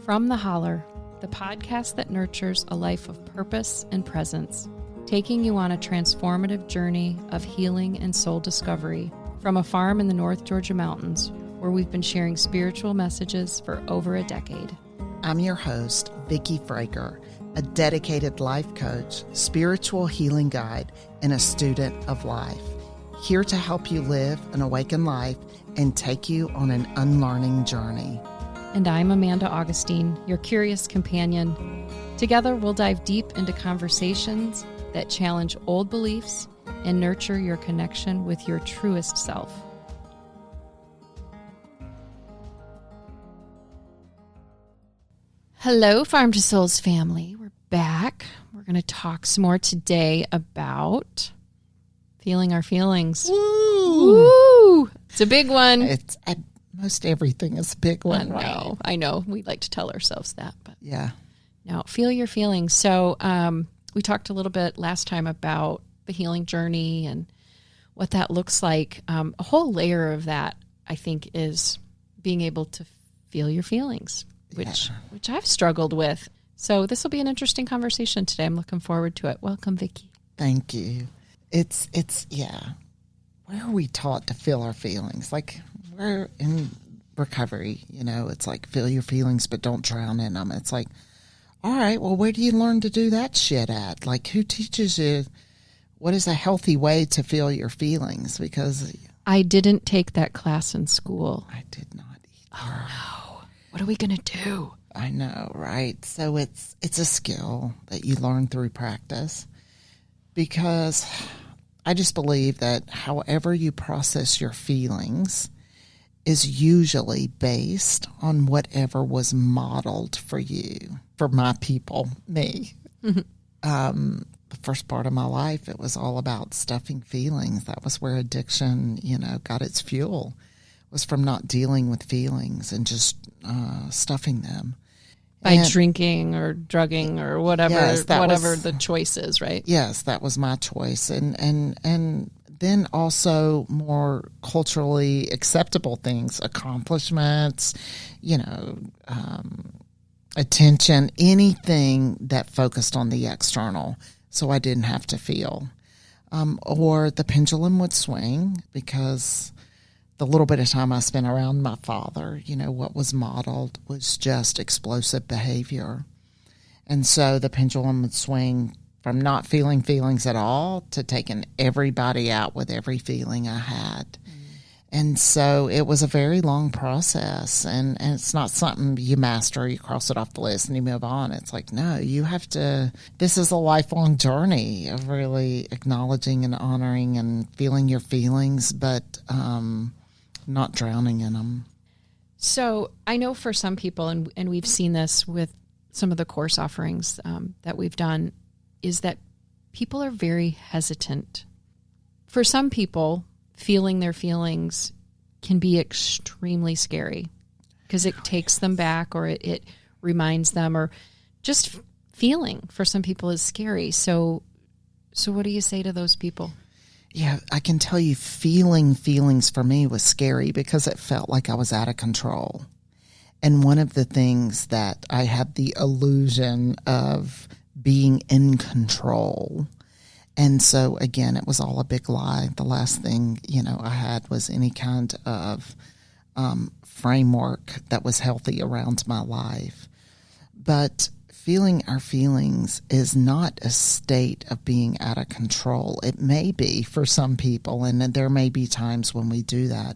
From the Holler, the podcast that nurtures a life of purpose and presence, taking you on a transformative journey of healing and soul discovery from a farm in the North Georgia mountains where we've been sharing spiritual messages for over a decade. I'm your host, Vikki Fraker, a dedicated life coach, spiritual healing guide, and a student of life, here to help you live an awakened life and take you on an unlearning journey. And I'm Amanda Augustine, your curious companion. Together, we'll dive deep into conversations that challenge old beliefs and nurture your connection with your truest self. Hello, Farm to Souls family. We're back. We're going to talk some more today about feeling our feelings. Woo! It's a big one. Most everything is a big one, right? I know. We like to tell ourselves that, but yeah. No, feel your feelings. So we talked a little bit last time about the healing journey and what that looks like. A whole layer of that, I think, is being able to feel your feelings, which I've struggled with. So this will be an interesting conversation today. I'm looking forward to it. Welcome, Vikki. Thank you. It's where are we taught to feel our feelings? Like, we're in recovery, it's like, feel your feelings, but don't drown in them. It's like, all right, well, where do you learn to do that shit at? Like, who teaches you what is a healthy way to feel your feelings? Because I didn't take that class in school. I did not either. Oh, no. What are we going to do? I know, right? So it's a skill that you learn through practice, because I just believe that however you process your feelings is usually based on whatever was modeled for you. For my people, me. Mm-hmm. The first part of my life, it was all about stuffing feelings. That was where addiction, got its fuel, was from not dealing with feelings and just stuffing them. By drinking or drugging or whatever, yes, whatever the choice is, right? Yes, that was my choice. And then also more culturally acceptable things, accomplishments, attention, anything that focused on the external, so I didn't have to feel. Or the pendulum would swing, because the little bit of time I spent around my father, what was modeled was just explosive behavior. And so the pendulum would swing from not feeling feelings at all to taking everybody out with every feeling I had. And so it was a very long process, and it's not something you master, you cross it off the list and you move on. It's like, no, you have to, this is a lifelong journey of really acknowledging and honoring and feeling your feelings, but not drowning in them. So I know for some people, and we've seen this with some of the course offerings that we've done, is that people are very hesitant. For some people, feeling their feelings can be extremely scary because it takes them back, or it reminds them, or just feeling for some people is scary. So what do you say to those people? Yeah, I can tell you, feeling feelings for me was scary because it felt like I was out of control. And one of the things that I had the illusion of being in control. And so, again, it was all a big lie. The last thing, I had was any kind of framework that was healthy around my life. But feeling our feelings is not a state of being out of control. It may be for some people, and there may be times when we do that.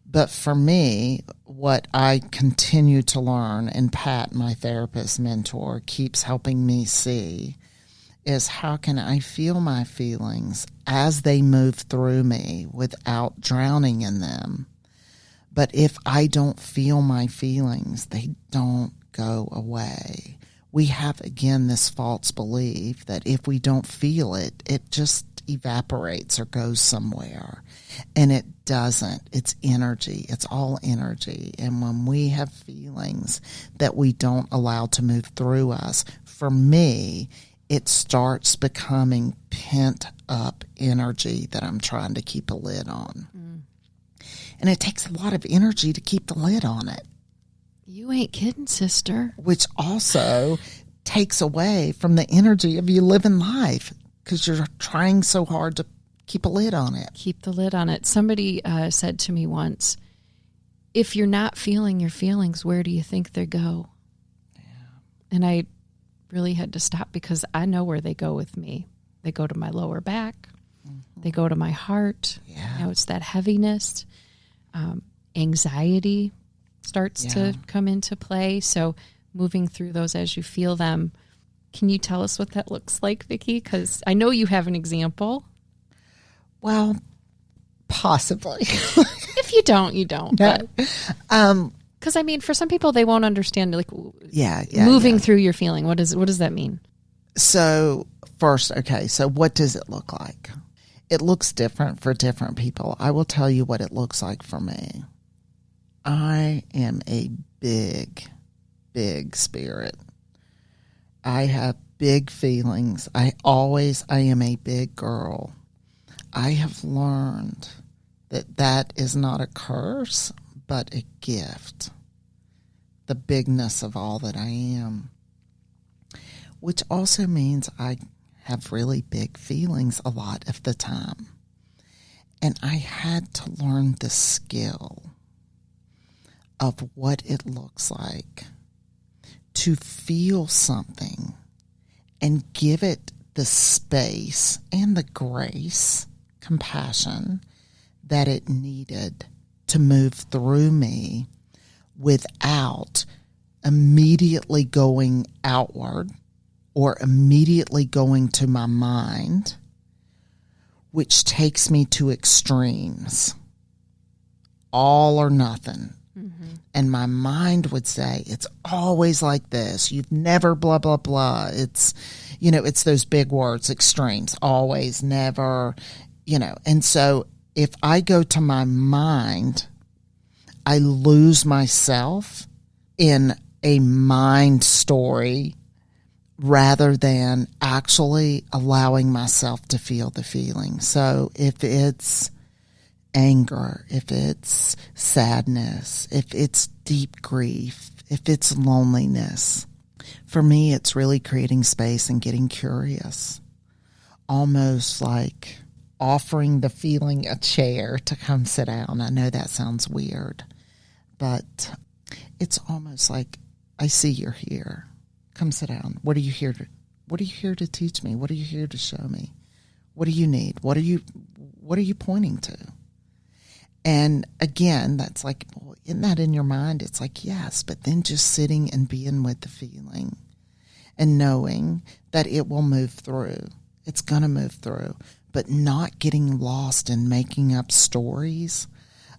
But for me, what I continue to learn, and Pat, my therapist mentor, keeps helping me see, is how can I feel my feelings as they move through me without drowning in them? But if I don't feel my feelings, they don't go away. We have, again, this false belief that if we don't feel it, it just evaporates or goes somewhere. And it doesn't. It's energy. It's all energy. And when we have feelings that we don't allow to move through us, for me, it starts becoming pent up energy that I'm trying to keep a lid on. And it takes a lot of energy to keep the lid on it. You ain't kidding, sister. Which also takes away from the energy of you living life because you're trying so hard to keep a lid on it. Keep the lid on it. Somebody said to me once, if you're not feeling your feelings, where do you think they go? Yeah. And I really had to stop because I know where they go with me. They go to my lower back. Mm-hmm. They go to my heart. Yeah. You know, it's that heaviness. Anxiety starts to come into play. So moving through those as you feel them. Can you tell us what that looks like, Vikki? Because I know you have an example. Well, possibly. If you don't, you don't. No. Because I mean, for some people, they won't understand. Like, moving through your feeling. What does that mean? So first, okay. So what does it look like? It looks different for different people. I will tell you what it looks like for me. I am a big spirit. I have big feelings. I am a big girl. I have learned that is not a curse, but a gift. The bigness of all that I am. Which also means I have really big feelings a lot of the time. And I had to learn the skill of what it looks like to feel something and give it the space and the grace, compassion that it needed to move through me without immediately going outward or immediately going to my mind, which takes me to extremes, all or nothing. Mm-hmm. And my mind would say, it's always like this. You've never blah, blah, blah. It's, it's those big words, extremes, always, never, And so if I go to my mind, I lose myself in a mind story rather than actually allowing myself to feel the feeling. So if it's anger, if it's sadness, if it's deep grief, if it's loneliness, for me, it's really creating space and getting curious, almost like offering the feeling a chair to come sit down. I know that sounds weird, but it's almost like, I see you're here. Come sit down. What are you here to teach me? What are you here to show me? What do you need? What are you pointing to? And again, that's like, well, isn't that in your mind? It's like, yes, but then just sitting and being with the feeling and knowing that it will move through. It's going to move through, but not getting lost in making up stories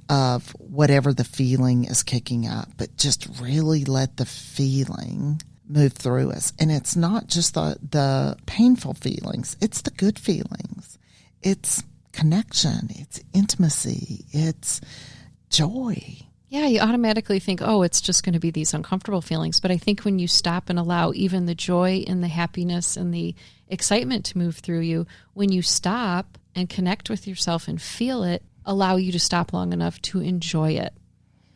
of whatever the feeling is kicking up, but just really let the feeling move through us. And it's not just the painful feelings. It's the good feelings. It's connection. It's intimacy. It's joy. Yeah, you automatically think, oh, it's just going to be these uncomfortable feelings. But I think when you stop and allow even the joy and the happiness and the excitement to move through you, when you stop and connect with yourself and feel it, allow you to stop long enough to enjoy it.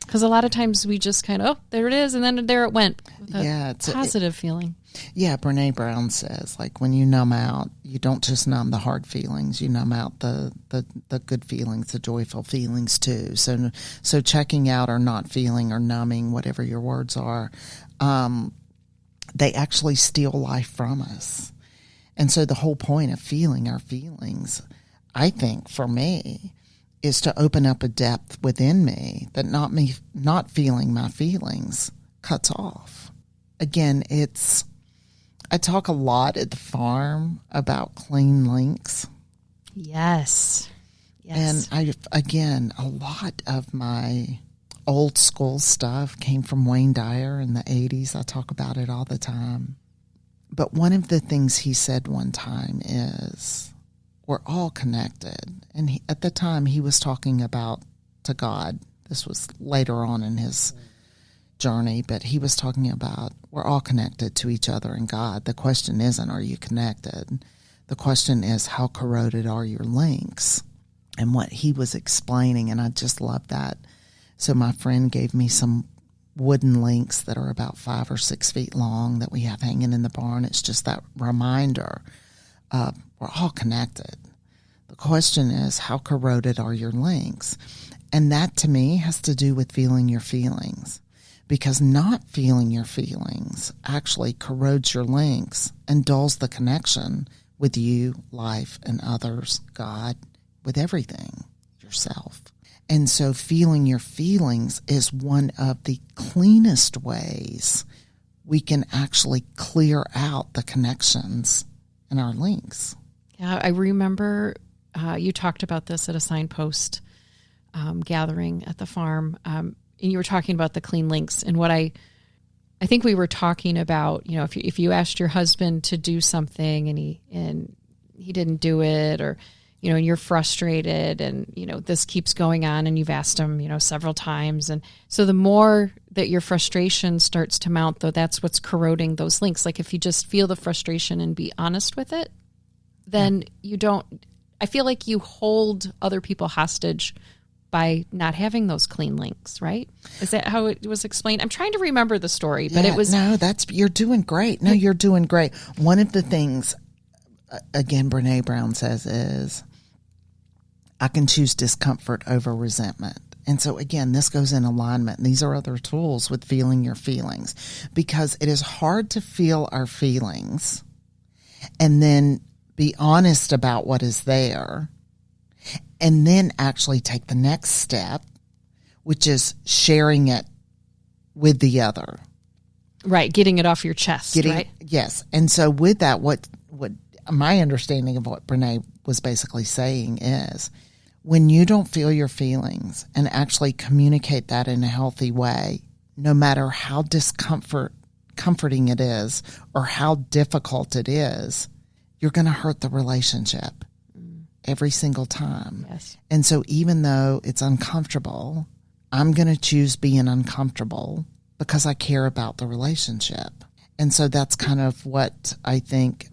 Because a lot of times we just kind of, oh, there it is, and then there it went. It's a positive feeling. Yeah, Brene Brown says, like, when you numb out, you don't just numb the hard feelings, you numb out the good feelings, the joyful feelings too. So checking out or not feeling or numbing, whatever your words are, they actually steal life from us. And so the whole point of feeling our feelings, I think, for me, is to open up a depth within me that not feeling my feelings cuts off. Again, I talk a lot at the farm about clean links. Yes. And a lot of my old school stuff came from Wayne Dyer in the 80s. I talk about it all the time. But one of the things he said one time is, we're all connected. And at the time, he was talking about to God. This was later on in his journey, but he was talking about we're all connected to each other and God. The question isn't, are you connected? The question is, how corroded are your links? And what he was explaining, and I just love that. So my friend gave me some wooden links that are about 5 or 6 feet long that we have hanging in the barn. It's just that reminder we're all connected. The question is, how corroded are your links? And that to me has to do with feeling your feelings, because not feeling your feelings actually corrodes your links and dulls the connection with you, life, and others, God, with everything, yourself. And so feeling your feelings is one of the cleanest ways we can actually clear out the connections in our links. Yeah, I remember you talked about this at a signpost gathering at the farm, and you were talking about the clean links. And what I think we were talking about, if you asked your husband to do something and he didn't do it, or and you're frustrated, and this keeps going on, and you've asked him several times, and so the more that your frustration starts to mount, though, that's what's corroding those links. Like if you just feel the frustration and be honest with it, then you don't. I feel like you hold other people hostage by not having those clean links, right? Is that how it was explained? I'm trying to remember the story, but it was... No, you're doing great. No, you're doing great. One of the things, again, Brene Brown says is, I can choose discomfort over resentment. And so, again, this goes in alignment. These are other tools with feeling your feelings, because it is hard to feel our feelings and then be honest about what is there, and then actually take the next step, which is sharing it with the other. Right, getting it off your chest, right? Yes. And so with that, what my understanding of what Brene was basically saying is, when you don't feel your feelings and actually communicate that in a healthy way, no matter how comforting it is or how difficult it is, you're going to hurt the relationship every single time. Yes. And so even though it's uncomfortable, I'm going to choose being uncomfortable because I care about the relationship. And so that's kind of what I think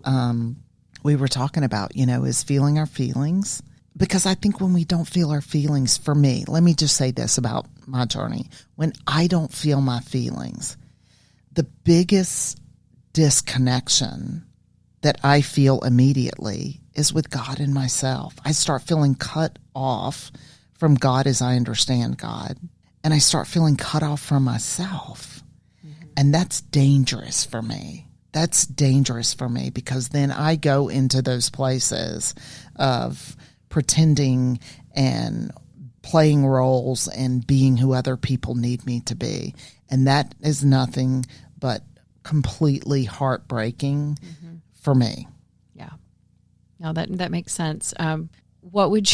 we were talking about, is feeling our feelings. Because I think when we don't feel our feelings, for me, let me just say this about my journey. When I don't feel my feelings, the biggest disconnection that I feel immediately is with God and myself. I start feeling cut off from God as I understand God, and I start feeling cut off from myself. Mm-hmm. And that's dangerous for me. That's dangerous for me, because then I go into those places of pretending and playing roles and being who other people need me to be. And that is nothing but completely heartbreaking for me. Yeah. No, that makes sense. What would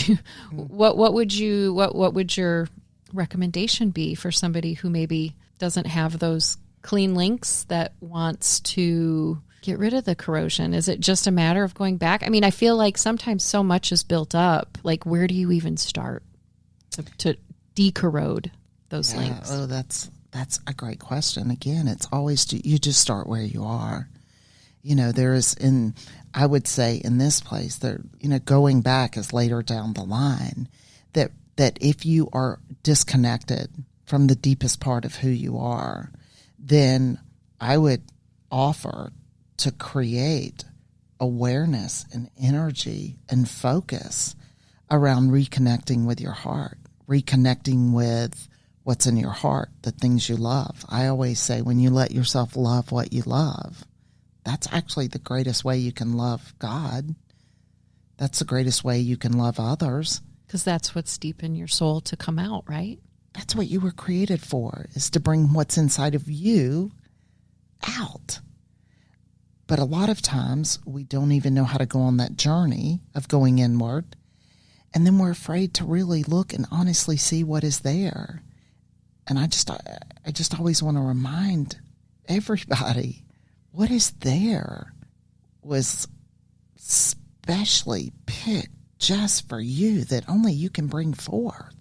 your recommendation be for somebody who maybe doesn't have those clean links, that wants to get rid of the corrosion? Is it just a matter of going back? I mean, I feel like sometimes so much is built up. Like, where do you even start to decorrode those links? Oh, that's a great question. Again, it's always, you just start where you are. I would say in this place, there, going back is later down the line, that if you are disconnected from the deepest part of who you are, then I would offer to create awareness and energy and focus around reconnecting with your heart, reconnecting with what's in your heart, the things you love. I always say, when you let yourself love what you love, that's actually the greatest way you can love God. That's the greatest way you can love others. Because that's what's deep in your soul to come out, right? That's what you were created for, is to bring what's inside of you out. But a lot of times we don't even know how to go on that journey of going inward. And then we're afraid to really look and honestly see what is there. And I just always want to remind everybody, what is there was specially picked just for you, that only you can bring forth.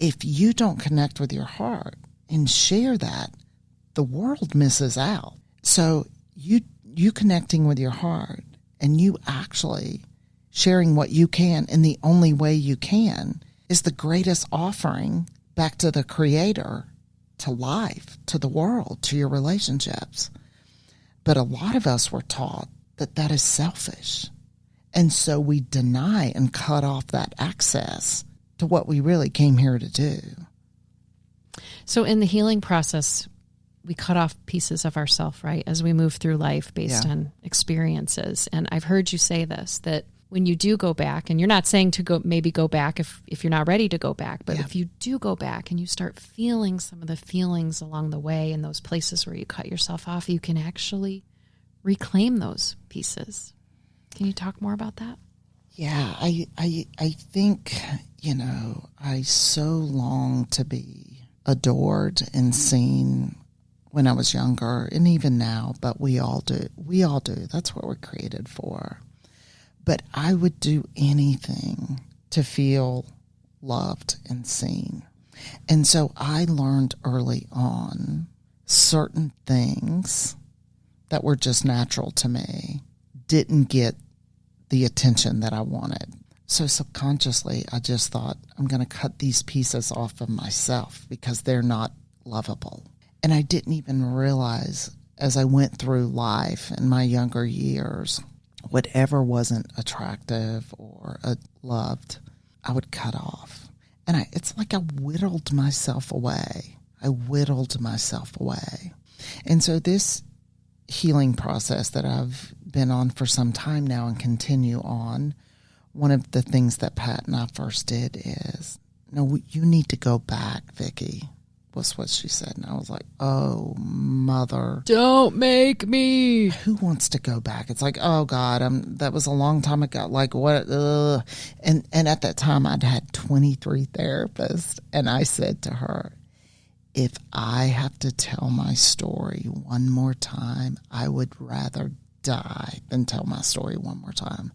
If you don't connect with your heart and share that, the world misses out. So you connecting with your heart and you actually sharing what you can in the only way you can is the greatest offering back to the Creator to life, to the world, to your relationships. But a lot of us were taught that that is selfish. And so we deny and cut off that access to what we really came here to do. So in the healing process, we cut off pieces of ourselves, right, as we move through life based on experiences. And I've heard you say this, that when you do go back, and you're not saying to go back if you're not ready to go back, but if you do go back and you start feeling some of the feelings along the way in those places where you cut yourself off, you can actually reclaim those pieces. Can you talk more about that? Yeah, I think, I so long to be adored and seen when I was younger, and even now, but we all do. That's what we're created for. But I would do anything to feel loved and seen. And so I learned early on certain things that were just natural to me didn't get the attention that I wanted. So subconsciously, I just thought, I'm going to cut these pieces off of myself because they're not lovable. And I didn't even realize as I went through life in my younger years, whatever wasn't attractive or loved, I would cut off. And it's like I whittled myself away. And so this healing process that I've been on for some time now and continue on, one of the things that Pat and I first did is, no, you need to go back, Vikki, was what she said. And I was like, oh, mother. Don't make me. Who wants to go back? It's like, oh, God, that was a long time ago. Like, what? And at that time, I'd had 23 therapists. And I said to her, if I have to tell my story one more time, I would rather die than tell my story one more time.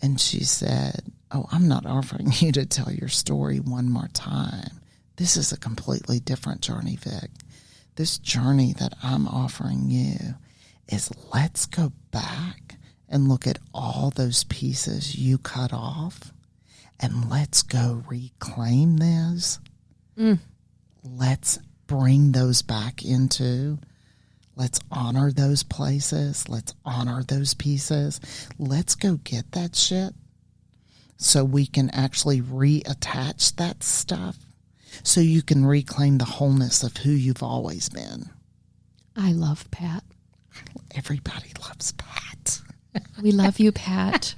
And she said, oh, I'm not offering you to tell your story one more time. This is a completely different journey, Vic. This journey that I'm offering you is let's go back and look at all those pieces you cut off and let's go reclaim those. Let's bring those back into, let's honor those places. Let's honor those pieces. Let's go get that shit so we can actually reattach that stuff so you can reclaim the wholeness of who you've always been. I love Pat. Everybody loves Pat. We love you, Pat.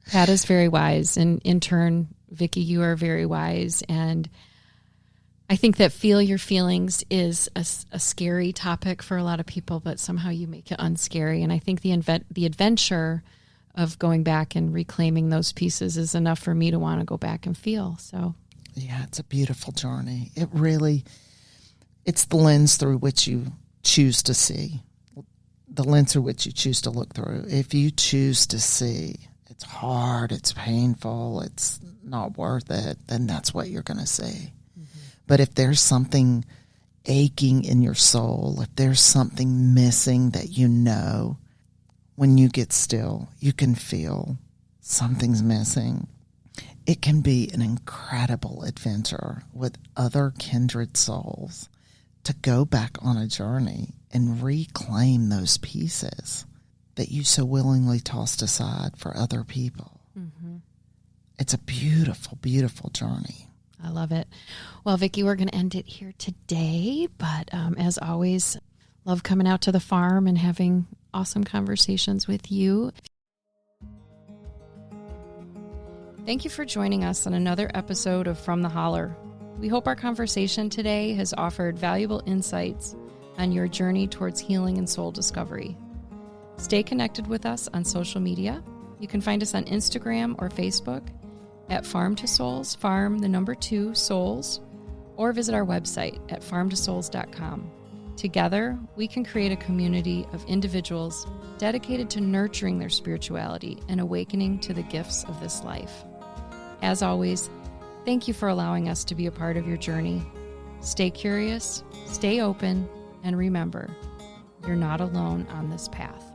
Pat is very wise. And in turn, Vikki, you are very wise. And I think that feel your feelings is a scary topic for a lot of people, but somehow you make it unscary. And I think the adventure of going back and reclaiming those pieces is enough for me to want to go back and feel. So, yeah, it's a beautiful journey. It's the lens through which you choose to see, the lens through which you choose to look through. If you choose to see it's hard, it's painful, it's not worth it, then that's what you're going to see. But if there's something aching in your soul, if there's something missing that when you get still, you can feel something's missing. It can be an incredible adventure with other kindred souls to go back on a journey and reclaim those pieces that you so willingly tossed aside for other people. Mm-hmm. It's a beautiful, beautiful journey. I love it. Well, Vikki, we're going to end it here today. But as always, love coming out to the farm and having awesome conversations with you. Thank you for joining us on another episode of From the Holler. We hope our conversation today has offered valuable insights on your journey towards healing and soul discovery. Stay connected with us on social media. You can find us on Instagram or Facebook at Farm to Souls, farm the number 2 souls, or visit our website at farmtosouls.com. Together, we can create a community of individuals dedicated to nurturing their spirituality and awakening to the gifts of this life. As always, thank you for allowing us to be a part of your journey. Stay curious, stay open, and remember, you're not alone on this path.